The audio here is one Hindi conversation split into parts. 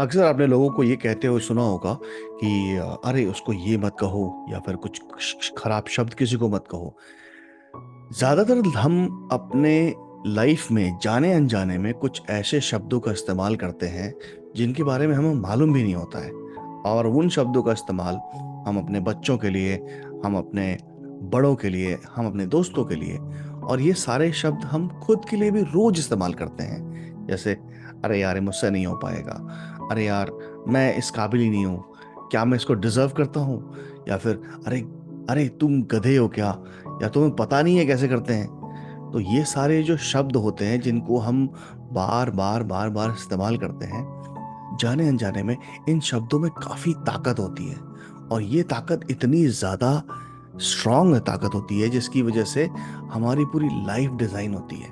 अक्सर आपने लोगों को ये कहते हुए सुना होगा कि अरे उसको ये मत कहो या फिर कुछ खराब शब्द किसी को मत कहो। ज़्यादातर हम अपने लाइफ में जाने अनजाने में कुछ ऐसे शब्दों का इस्तेमाल करते हैं जिनके बारे में हमें मालूम भी नहीं होता है। और उन शब्दों का इस्तेमाल हम अपने बच्चों के लिए, हम अपने बड़ों के लिए, हम अपने दोस्तों के लिए, और ये सारे शब्द हम खुद के लिए भी रोज इस्तेमाल करते हैं। जैसे अरे यार ये मुझसे नहीं हो पाएगा, अरे यार मैं इस काबिल ही नहीं हूँ, क्या मैं इसको डिजर्व करता हूँ, या फिर अरे अरे तुम गधे हो क्या, या तुम्हें पता नहीं है कैसे करते हैं। तो ये सारे जो शब्द होते हैं जिनको हम बार बार बार बार इस्तेमाल करते हैं जाने अनजाने में, इन शब्दों में काफी ताकत होती है। और ये ताकत इतनी ज्यादा स्ट्रांग ताकत होती है जिसकी वजह से हमारी पूरी लाइफ डिजाइन होती है।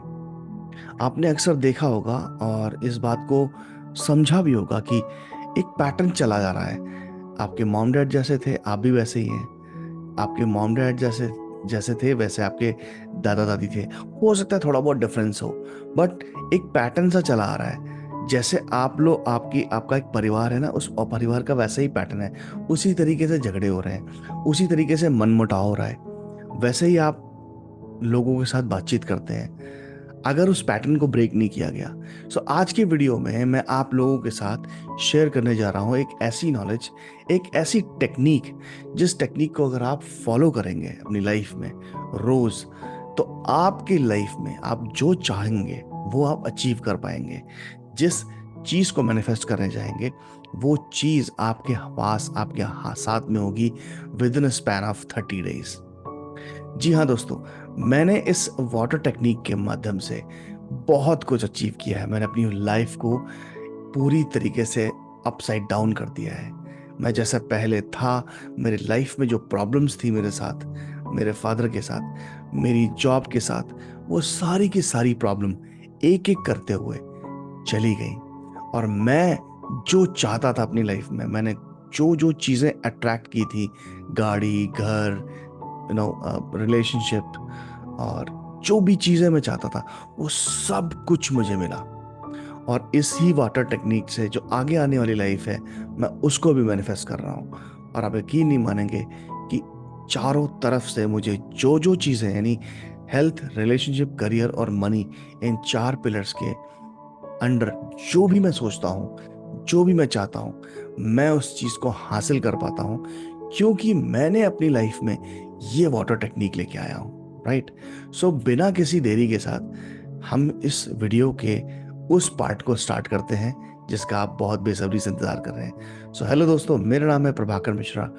आपने अक्सर देखा होगा और इस बात को समझा भी होगा कि एक पैटर्न चला जा रहा है। आपके मॉम डैड जैसे थे आप भी वैसे ही हैं, आपके मॉम डैड जैसे जैसे थे वैसे आपके दादा दादी थे। हो सकता है थोड़ा बहुत डिफरेंस हो, बट एक पैटर्न सा चला आ रहा है। जैसे आप लोग आपकी आपका एक परिवार है ना, उस परिवार का वैसा ही पैटर्न है। उसी तरीके से झगड़े हो रहे हैं, उसी तरीके से मनमुटाव हो रहा है, वैसे ही आप लोगों के साथ बातचीत करते हैं अगर उस पैटर्न को ब्रेक नहीं किया गया। सो आज की वीडियो में मैं आप लोगों के साथ शेयर करने जा रहा हूँ एक ऐसी नॉलेज, एक ऐसी टेक्निक, जिस टेक्निक को अगर आप फॉलो करेंगे अपनी लाइफ में रोज, तो आपकी लाइफ में आप जो चाहेंगे वो आप अचीव कर पाएंगे। जिस चीज को मैनिफेस्ट करने जाएंगे वो चीज आपके पास, आपके साथ में होगी within span of 30 days. जी हाँ दोस्तों, मैंने इस वाटर टेक्निक के माध्यम से बहुत कुछ अचीव किया है। मैंने अपनी लाइफ को पूरी तरीके से अपसाइड डाउन कर दिया है। मैं जैसा पहले था, मेरी लाइफ में जो प्रॉब्लम्स थी मेरे साथ, मेरे फादर के साथ, मेरी जॉब के साथ, वो सारी की सारी प्रॉब्लम एक एक करते हुए चली गई। और मैं जो चाहता था अपनी लाइफ में, मैंने जो जो चीज़ें अट्रैक्ट की थी, गाड़ी, घर, रिलेशनशिप, और जो भी चीज़ें मैं चाहता था वो सब कुछ मुझे मिला। और इसी वाटर टेक्निक से जो आगे आने वाली लाइफ है मैं उसको भी मैनिफेस्ट कर रहा हूँ। और आप यकीन नहीं मानेंगे कि चारों तरफ से मुझे जो जो चीज़ें, यानी हेल्थ, रिलेशनशिप, करियर और मनी, इन चार पिलर्स के अंडर जो भी मैं सोचता हूँ, जो भी मैं चाहता हूँ, मैं उस चीज़ को हासिल कर पाता हूँ, क्योंकि मैंने अपनी लाइफ में ये वाटर टेक्निक लेके आया हूँ। राइट। सो बिना किसी देरी के साथ हम इस वीडियो के उस पार्ट को स्टार्ट करते हैं जिसका आप बहुत बेसब्री से इंतजार कर रहे हैं। सो हेलो दोस्तों, मेरा नाम है प्रभाकर मिश्रा।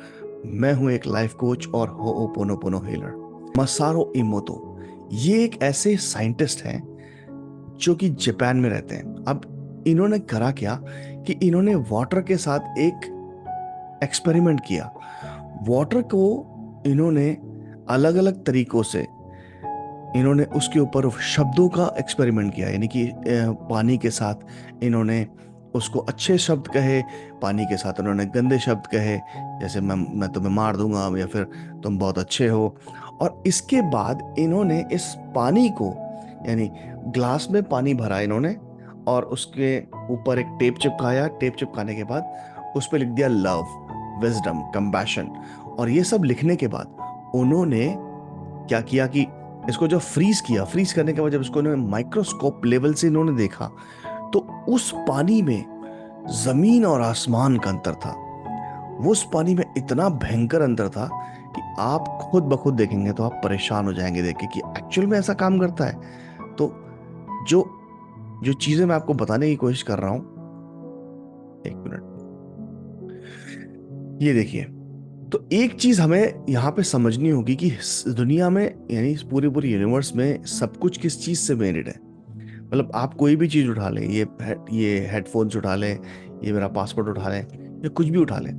मैं हूं एक लाइफ कोच और होओपोनोपोनो हीलर। मसारो इमोतो ये एक ऐसे साइंटिस्ट हैं जो कि जापान में रहते हैं। अब इन्होंने करा क्या कि इन्होंने वाटर के साथ एक एक्सपेरिमेंट किया। वाटर को इन्होंने अलग अलग तरीकों से, इन्होंने उसके ऊपर शब्दों का एक्सपेरिमेंट किया। यानी कि पानी के साथ इन्होंने उसको अच्छे शब्द कहे, पानी के साथ उन्होंने गंदे शब्द कहे, जैसे मैं तुम्हें मार दूंगा, या फिर तुम बहुत अच्छे हो। और इसके बाद इन्होंने इस पानी को, यानी ग्लास में पानी भरा इन्होंने, और उसके ऊपर एक टेप चिपकाया। टेप चिपकाने के बाद उस पर लिख दिया लव, विजडम, कंपैशन। और ये सब लिखने के बाद उन्होंने क्या किया कि इसको जब फ्रीज किया, फ्रीज करने के बाद जब इसको इन्होंने माइक्रोस्कोप लेवल से इन्होंने देखा, तो उस पानी में जमीन और आसमान का अंतर था। वो उस पानी में इतना भयंकर अंतर था कि आप खुद ब खुद देखेंगे तो आप परेशान हो जाएंगे देख के कि एक्चुअल में ऐसा काम करता है। तो जो जो चीजें मैं आपको बताने की कोशिश कर रहा हूं, एक मिनट, ये देखिए। तो एक चीज हमें यहाँ पे समझनी होगी कि इस दुनिया में, यानी इस पूरे पूरे यूनिवर्स में सब कुछ किस चीज से मेरिड है। मतलब आप कोई भी चीज उठा लें, ये हेडफोन्स उठा लें, ये मेरा पासपोर्ट उठा लें, या कुछ भी उठा लें,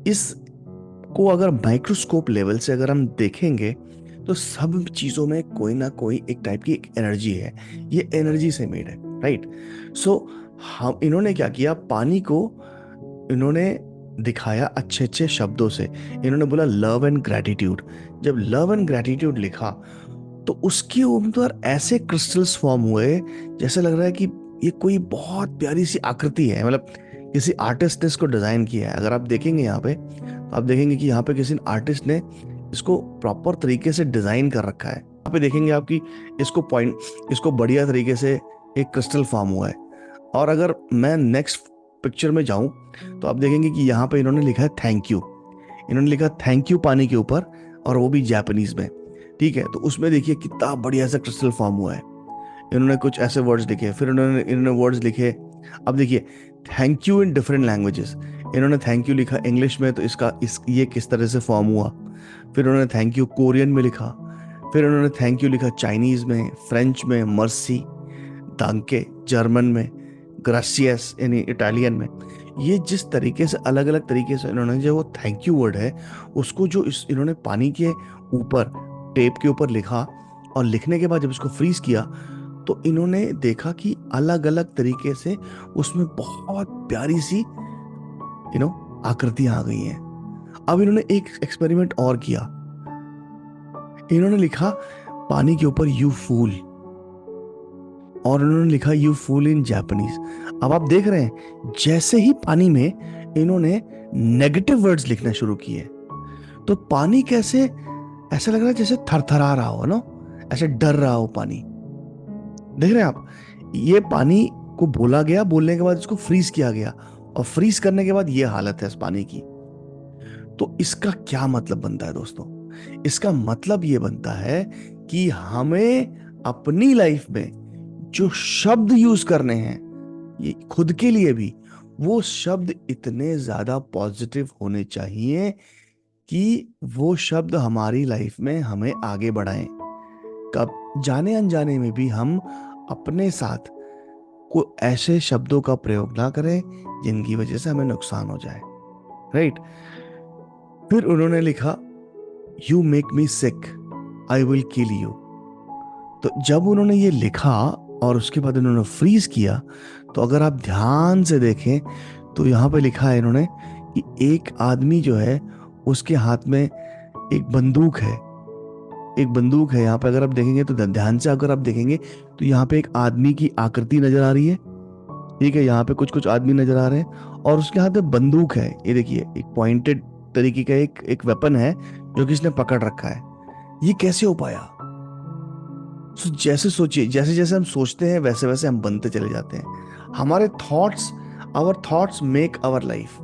इसको अगर माइक्रोस्कोप लेवल से अगर हम देखेंगे तो सब चीजों में कोई ना कोई एक टाइप की एक एनर्जी है। ये एनर्जी से मेड है। राइट। सो हम इन्होंने क्या किया, पानी को इन्होंने दिखाया अच्छे अच्छे शब्दों से। इन्होंने बोला लव एंड ग्रैटिट्यूड। जब लव एंड ग्रैटिट्यूड लिखा तो उसके ऊपर ऐसे क्रिस्टल्स फॉर्म हुए, जैसे लग रहा है कि ये कोई बहुत प्यारी सी आकृति है। मतलब किसी आर्टिस्ट ने इसको डिजाइन किया है। अगर आप देखेंगे यहाँ पे तो आप देखेंगे कि यहाँ पे किसी आर्टिस्ट ने इसको प्रॉपर तरीके से डिजाइन कर रखा है। यहाँ पे देखेंगे आपकी इसको बढ़िया तरीके से एक क्रिस्टल फॉर्म हुआ है। और अगर मैं नेक्स्ट पिक्चर में जाऊं तो आप देखेंगे कि यहाँ पे इन्होंने लिखा है थैंक यू। इन्होंने लिखा थैंक यू पानी के ऊपर, और वो भी जापानीज में। ठीक है, तो उसमें देखिए कितना बढ़िया सा क्रिस्टल फॉर्म हुआ है। इन्होंने कुछ ऐसे वर्ड्स लिखे, फिर इन्होंने वर्ड्स लिखे। अब देखिए thank you in different languages. इन्होंने थैंक यू लिखा इंग्लिश में, तो ये किस तरह से फॉर्म हुआ। फिर उन्होंने थैंक यू कोरियन में लिखा। फिर उन्होंने थैंक यू लिखा चाइनीज में, फ्रेंच में मर्सी, दांके जर्मन में, ग्रासियस यानी इटालियन में। ये जिस तरीके से अलग अलग तरीके से इन्होंने जो वो थैंक यू वर्ड है उसको जो इन्होंने पानी के ऊपर टेप के ऊपर लिखा, और लिखने के बाद जब इसको फ्रीज किया तो इन्होंने देखा कि अलग अलग तरीके से उसमें बहुत प्यारी सी आकृतियां आ गई हैं। अब इन्होंने एक एक्सपेरिमेंट और किया। इन्होंने लिखा पानी के ऊपर यू फूल, और उन्होंने लिखा यू फूल इन जापानीज। अब आप देख रहे हैं जैसे ही पानी में इन्होंने नेगेटिव वर्ड्स लिखना शुरू किए तो पानी कैसे ऐसा लग रहा है जैसे थरथरा रहा हो ना, ऐसे डर रहा हो पानी। देख रहे हैं आप, ये पानी को बोला गया, बोलने के बाद इसको फ्रीज किया गया, और फ्रीज करने के बाद ये हालत है इस पानी की। तो इसका क्या मतलब बनता है दोस्तों? इसका मतलब ये बनता है कि हमें अपनी लाइफ में जो शब्द यूज करने हैं, ये खुद के लिए भी, वो शब्द इतने ज्यादा पॉजिटिव होने चाहिए कि वो शब्द हमारी लाइफ में हमें आगे बढ़ाएं। कब जाने अनजाने में भी हम अपने साथ को ऐसे शब्दों का प्रयोग ना करें जिनकी वजह से हमें नुकसान हो जाए। राइट। फिर उन्होंने लिखा you make me sick, I will kill you. तो जब उन्होंने ये लिखा और उसके बाद उन्होंने फ्रीज किया, तो अगर आप ध्यान से देखें तो यहाँ पे लिखा है इन्होंने कि एक आदमी जो है उसके हाथ में एक बंदूक है। एक बंदूक है यहाँ पे, अगर आप देखेंगे तो ध्यान से अगर आप देखेंगे तो यहाँ पे एक आदमी की आकृति नजर आ रही है। ठीक है, यहाँ पे कुछ कुछ आदमी नजर आ रहे हैं और उसके हाथ में बंदूक है। ये देखिए एक पॉइंटेड तरीके का एक वेपन है जो कि इसने पकड़ रखा है। ये कैसे हो पाया? जैसे सोचिए, जैसे जैसे हम सोचते हैं वैसे वैसे हम बनते चले जाते हैं। हमारे our thoughts make our life.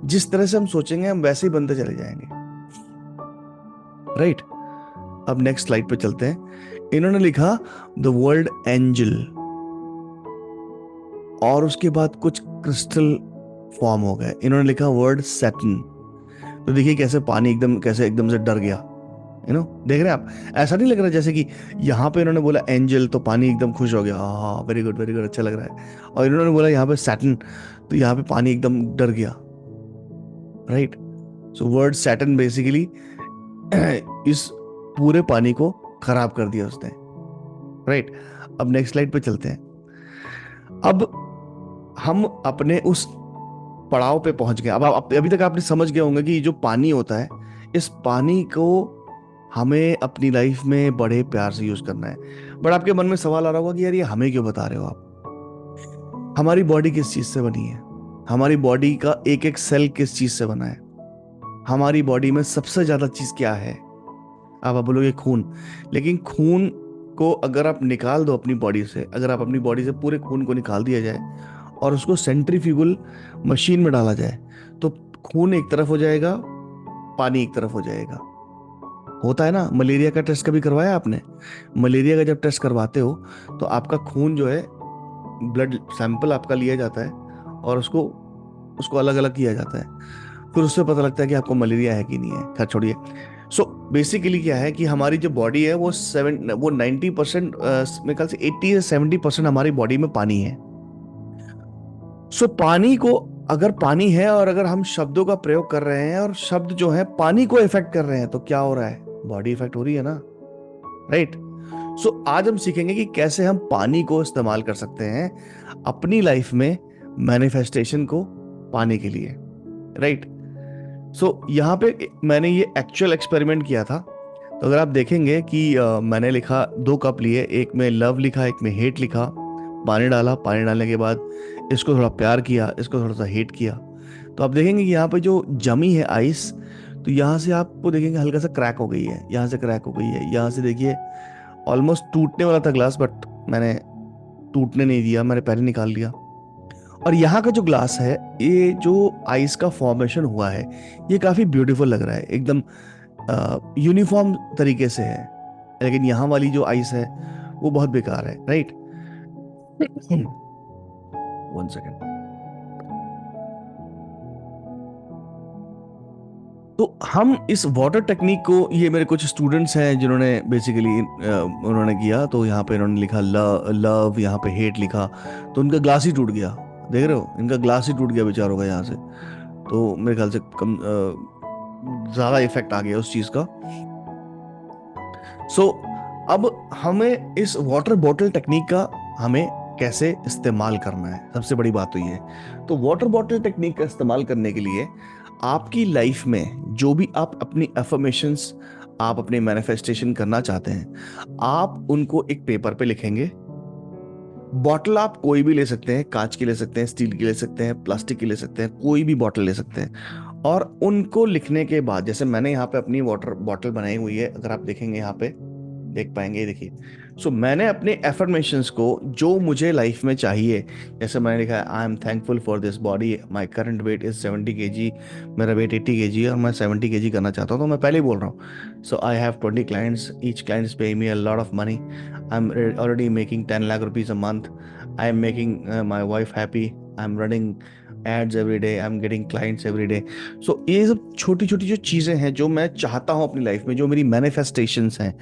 जिस तरह से हम सोचेंगे हम वैसे ही बनते चले जाएंगे। राइट। अब नेक्स्ट स्लाइड पे चलते हैं। इन्होंने लिखा द वर्ल्ड एंजल, और उसके बाद कुछ क्रिस्टल फॉर्म हो गए। इन्होंने लिखा वर्ड सैटर्न। तो देखिए कैसे पानी एकदम से डर गया। देख रहे हैं आप? ऐसा नहीं लग रहा जैसे कि यहाँ पे इन्होंने बोला एंजल तो पानी एकदम खुश हो गया, हाँ वेरी गुड वेरी गुड, अच्छा लग रहा है। और इन्होंने बोला यहाँ पे सैटर्न, तो यहाँ पे पानी एकदम डर गया। Right. So word Saturn basically इस पूरे पानी को खराब कर दिया उसने। राइट। अब नेक्स्ट स्लाइड पे चलते हैं। अब हम अपने उस पड़ाव पे पहुंच गए। अब अभी तक आपने समझ गए होंगे कि जो पानी होता है, इस पानी को हमें अपनी लाइफ में बड़े प्यार से यूज करना है। बट आपके मन में सवाल आ रहा होगा कि यार ये हमें क्यों बता रहे हो आप? हमारी बॉडी किस चीज से बनी है? हमारी बॉडी का एक एक सेल किस चीज से बना है? हमारी बॉडी में सबसे ज्यादा चीज क्या है? आप बोलोगे खून। लेकिन खून को अगर आप निकाल दो अपनी बॉडी से, अगर आप अपनी बॉडी से पूरे खून को निकाल दिया जाए और उसको सेंट्रीफ्यूगल मशीन में डाला जाए तो खून एक तरफ हो जाएगा, पानी एक तरफ हो जाएगा। होता है ना, मलेरिया का टेस्ट कभी करवाया आपने? मलेरिया का जब टेस्ट करवाते हो तो आपका खून जो है, ब्लड सैंपल आपका लिया जाता है और उसको अलग अलग किया जाता है। फिर उससे पता लगता है कि आपको मलेरिया है कि नहीं है। खैर छोड़िए। सो बेसिकली क्या है कि हमारी जो बॉडी है वो 90%, मेरे ख्याल से 80 से 70% हमारी बॉडी में पानी है। सो पानी को, अगर पानी है और अगर हम शब्दों का प्रयोग कर रहे हैं और शब्द जो है पानी को इफेक्ट कर रहे हैं, तो क्या हो रहा है? बॉडी इफेक्ट हो रही है ना। राइट। सो आज हम सीखेंगे कि कैसे हम पानी को इस्तेमाल कर सकते हैं अपनी लाइफ में मैनिफेस्टेशन को पाने के लिए। राइट। सो यहाँ पे मैंने ये एक्चुअल एक्सपेरिमेंट किया था। तो अगर आप देखेंगे कि मैंने लिखा 2 कप लिए, एक में लव लिखा, एक में हेट लिखा, पानी डाला, पानी डालने के बाद इसको थोड़ा प्यार किया, इसको थोड़ा सा हीट किया, तो आप देखेंगे कि यहाँ पे जो जमी है आइस, तो यहाँ से आपको देखेंगे हल्का सा क्रैक हो गई है, यहाँ से क्रैक हो गई है, यहाँ से देखिए ऑलमोस्ट टूटने वाला था ग्लास, बट मैंने टूटने नहीं दिया, मैंने पहले निकाल लिया। और यहाँ का जो ग्लास है, ये जो आइस का फॉर्मेशन हुआ है, ये काफी ब्यूटीफुल लग रहा है, एकदम यूनिफॉर्म तरीके से है। लेकिन यहाँ वाली जो आइस है वो बहुत बेकार है, राइट? One second. तो हम इस वाटर टेक्निक को, ये मेरे कुछ स्टूडेंट्स हैं जिन्होंने बेसिकली उन्होंने किया, तो यहाँ पे इन्होंने लिखा लव, यहाँ पे हेट लिखा, तो उनका ग्लास ही टूट गया। देख रहे हो, इनका ग्लास ही टूट गया बेचारों का यहाँ से। तो मेरे ख्याल से कम ज़्यादा इफेक्ट आ गया उस चीज़ का। सो अब हमें इस वाटर बॉटल टेक्निक का हमें कैसे इस्तेमाल करना है, सबसे बड़ी बात तो ये है। तो वाटर बॉटल टेक्निक का इस्तेमाल करने के लिए आपकी लाइफ में जो भी आप अपनी अफर्मेशंस, आप अपने मैनिफेस्टेशन करना चाहते हैं, आप उनको एक पेपर पे लिखेंगे। बॉटल आप कोई भी ले सकते हैं, कांच की ले सकते हैं, स्टील की ले सकते हैं, प्लास्टिक की ले सकते हैं, कोई भी बॉटल ले सकते हैं। और उनको लिखने के बाद, जैसे मैंने यहाँ पे अपनी वाटर बॉटल बनाई हुई है, अगर आप देखेंगे यहाँ पे देख पाएंगे, देखिए। सो मैंने अपने एफर्मेशंस को जो मुझे लाइफ में चाहिए, जैसे मैंने लिखा है I am thankful for this body, my current weight is 70 kg, मेरा वेट 80 kg है और मैं 70 kg करना चाहता हूँ, तो मैं पहले ही बोल रहा हूँ। So I have 20 clients, each client is pay me a lot of money, I am already making 10 lakh rupees a month, I am making my wife happy, I am running ads every day, I am getting clients every day. So ये सब छोटी छोटी जो चीज़ें हैं जो मैं चाहता हूँ अपनी लाइफ में, जो मेरी मैनिफेस्टेशंस हैं,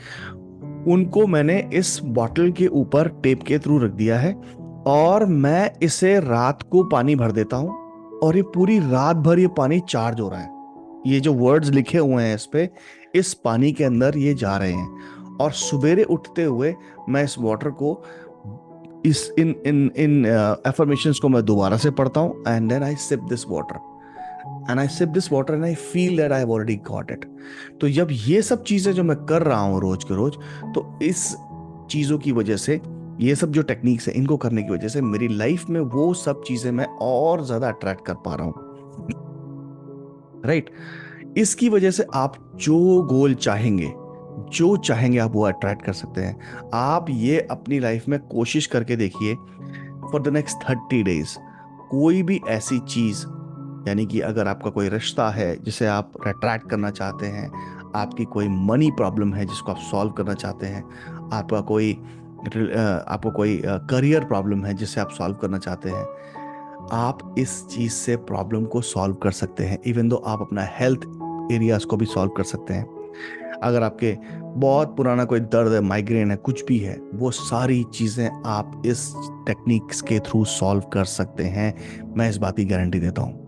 उनको मैंने इस बॉटल के ऊपर टेप के थ्रू रख दिया है। और मैं इसे रात को पानी भर देता हूं, और ये पूरी रात भर ये पानी चार्ज हो रहा है। ये जो वर्ड्स लिखे हुए हैं इस पे, इस पानी के अंदर ये जा रहे हैं। और सवेरे उठते हुए मैं इस वाटर को, इस इन इन इन एफर्मेशंस को मैं दोबारा से पढ़ता हूं, and then I sip this water, and I sip this water and I feel that I have already got it. तो जब ये सब चीजें जो मैं कर रहा हूं रोज के रोज, तो इस चीजों की वजह से, ये सब जो टेक्निक्स है इनको करने की वजह से मेरी लाइफ में वो सब चीजें मैं और ज्यादा अट्रैक्ट कर पा रहा हूं, राइट? इसकी वजह से आप जो गोल चाहेंगे, जो चाहेंगे आप वो अट्रैक्ट कर सकते हैं। आप ये अपनी लाइफ में कोशिश करके देखिए फॉर द नेक्स्ट 30 days। कोई भी ऐसी चीज, यानी कि अगर आपका कोई रिश्ता है जिसे आप अट्रैक्ट करना चाहते हैं, आपकी कोई मनी प्रॉब्लम है जिसको आप सॉल्व करना चाहते हैं, आपको कोई करियर प्रॉब्लम है जिसे आप सॉल्व करना चाहते हैं, आप इस चीज़ से प्रॉब्लम को सॉल्व कर सकते हैं। इवन दो आप अपना हेल्थ एरियाज को भी सॉल्व कर सकते हैं। अगर आपके बहुत पुराना कोई दर्द है, माइग्रेन है, कुछ भी है, वो सारी चीज़ें आप इस टेक्निक्स के थ्रू सॉल्व कर सकते हैं। मैं इस बात की गारंटी देता हूँ,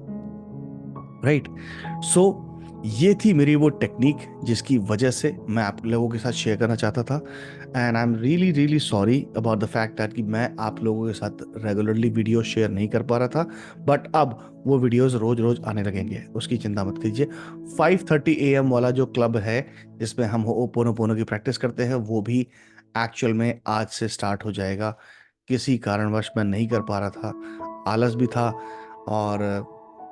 राइट? सो ये थी मेरी वो टेक्निक जिसकी वजह से मैं आप लोगों के साथ शेयर करना चाहता था। And I am really really sorry about the fact that कि मैं आप लोगों के साथ रेगुलरली वीडियो शेयर नहीं कर पा रहा था, बट अब वो वीडियोस रोज रोज आने लगेंगे, उसकी चिंता मत कीजिए। 5:30 AM वाला जो क्लब है जिसमें हम होपोनोपोनो की प्रैक्टिस करते हैं, वो भी एक्चुअल में आज से स्टार्ट हो जाएगा। किसी कारणवश मैं नहीं कर पा रहा था, आलस भी था, और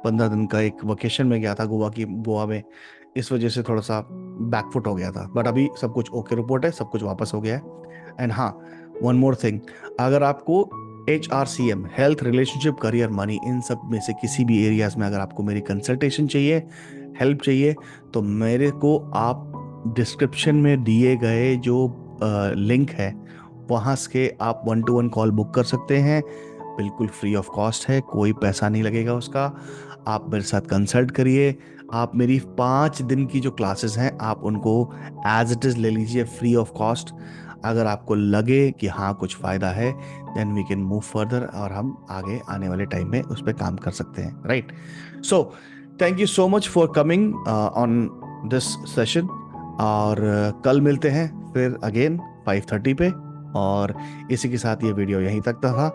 15 दिन का एक वेकेशन में गया था गोवा में, इस वजह से थोड़ा सा बैकफुट हो गया था। बट अभी सब कुछ ओके रिपोर्ट है, सब कुछ वापस हो गया है। एंड हाँ, वन मोर थिंग, अगर आपको HRCM, health, relationship, career, money, इन सब में से किसी भी एरियाज में अगर आपको मेरी कंसल्टेशन चाहिए, हेल्प चाहिए, तो मेरे को आप डिस्क्रिप्शन में दिए गए जो लिंक है वहाँ से आप 1-to-1 कॉल बुक कर सकते हैं। बिल्कुल फ्री ऑफ कॉस्ट है, कोई पैसा नहीं लगेगा उसका। आप मेरे साथ कंसल्ट करिए। आप मेरी 5 दिन की जो क्लासेस हैं आप उनको एज इट इज़ ले लीजिए, फ्री ऑफ कॉस्ट। अगर आपको लगे कि हाँ कुछ फ़ायदा है, then we can move further, और हम आगे आने वाले टाइम में उस पर काम कर सकते हैं, right? So thank you so much for coming on this session, और कल मिलते हैं फिर अगेन 5:30 पे। और इसी के साथ ये वीडियो यहीं तक था,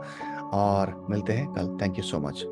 और मिलते हैं कल। Thank you so much.